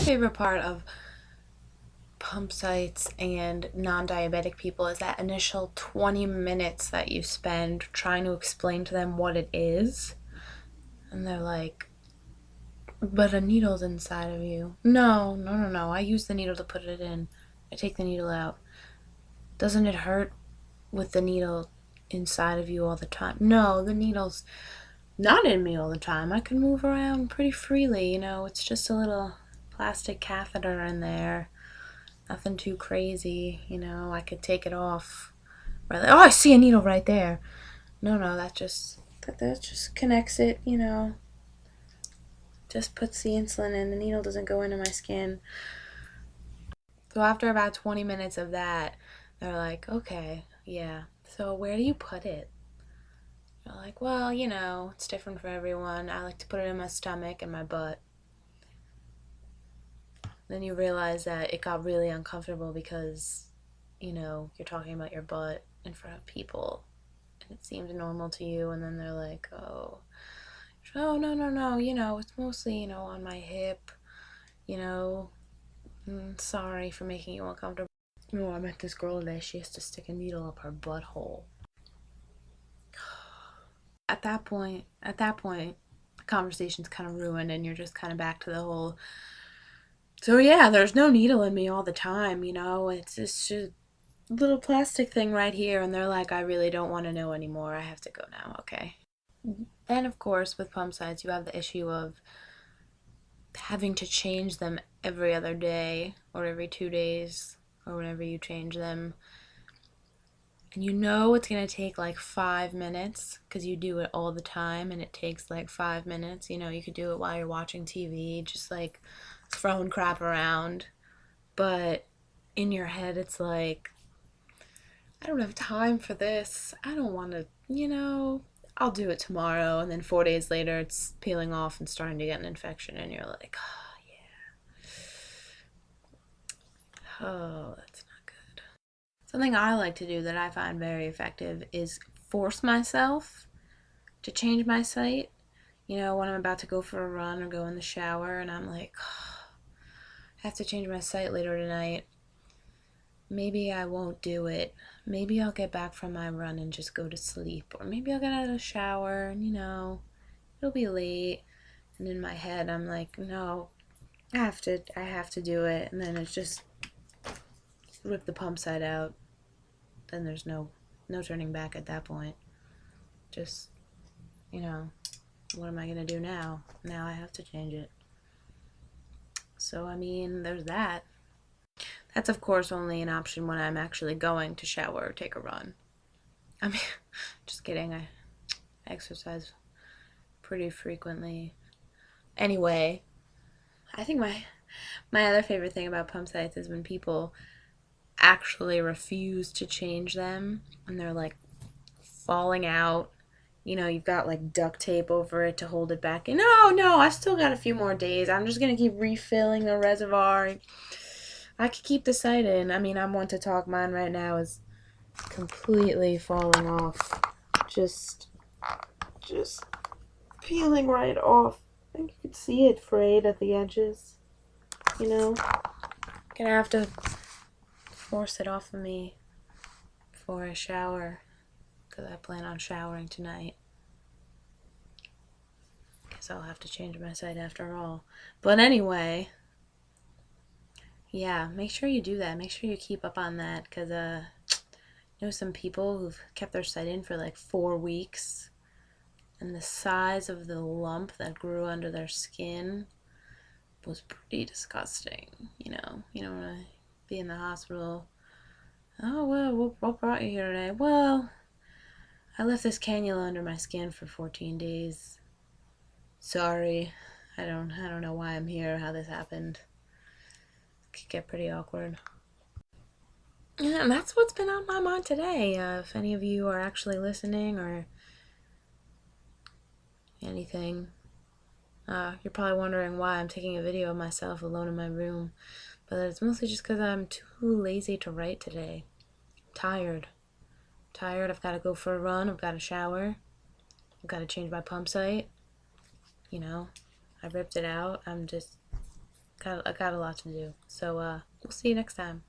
favorite part of pump sites and non-diabetic people is that initial 20 minutes that you spend trying to explain to them what it is. And they're like, but a needle's inside of you. No, no, no, no. I use the needle to put it in. I take the needle out. Doesn't it hurt with the needle inside of you all the time? No, the needle's not in me all the time. I can move around pretty freely, it's just a little plastic catheter in there. Nothing too crazy, I could take it off. Right, like, oh, I see a needle right there. No, no, that just connects it, just puts the insulin in. The needle doesn't go into my skin. So after about 20 minutes of that, they're like, okay, yeah. So where do you put it? They're like, well, it's different for everyone. I like to put it in my stomach and my butt. Then you realize that it got really uncomfortable because, you're talking about your butt in front of people and it seemed normal to you. And then they're like, oh, no, no, no, it's mostly, on my hip, you know, sorry for making you uncomfortable. No, I met this girl today. She has to stick a needle up her butthole. At that point, the conversation's kind of ruined and you're just kind of back to the whole, so yeah, there's no needle in me all the time, it's just a little plastic thing right here. And they're like, I really don't want to know anymore. I have to go now, okay? Then, of course, with pump sites, you have the issue of having to change them every other day or every 2 days or whenever you change them. And it's going to take like 5 minutes because you do it all the time and it takes like 5 minutes. You could do it while you're watching TV, just like throwing crap around. But in your head, it's like, I don't have time for this. I don't want to, I'll do it tomorrow. And then 4 days later, it's peeling off and starting to get an infection. And you're like, oh, yeah. Oh, that's not good. Something I like to do that I find very effective is force myself to change my site. When I'm about to go for a run or go in the shower and I'm like, oh, I have to change my site later tonight. Maybe I won't do it. Maybe I'll get back from my run and just go to sleep. Or maybe I'll get out of the shower and, it'll be late. And in my head, I'm like, no, I have to do it. And then it's just rip the pump side out. Then there's no turning back at that point. Just, what am I going to do now? Now I have to change it. So, there's that. That's, of course, only an option when I'm actually going to shower or take a run. Just kidding. I exercise pretty frequently. Anyway, I think my other favorite thing about pump sites is when people actually refuse to change them and they're like falling out. You've got like duct tape over it to hold it back. And no, no, I still got a few more days. I'm just going to keep refilling the reservoir. I could keep the site in. I'm one to talk. Mine right now is completely falling off. Just peeling right off. I think you could see it frayed at the edges. Gonna have to force it off of me before I shower because I plan on showering tonight. Guess I'll have to change my site after all. But anyway, yeah, make sure you do that. Make sure you keep up on that because I know some people who've kept their site in for like 4 weeks and the size of the lump that grew under their skin was pretty disgusting. You don't want to be in the hospital. Oh, well, what brought you here today? Well, I left this cannula under my skin for 14 days. Sorry. I don't know why I'm here, how this happened. It could get pretty awkward. Yeah, and that's what's been on my mind today. If any of you are actually listening or anything, you're probably wondering why I'm taking a video of myself alone in my room. But it's mostly just because I'm too lazy to write today. Tired. I've got to go for a run. I've got to shower. I've got to change my pump site. I ripped it out. I'm just I got a lot to do. So we'll see you next time.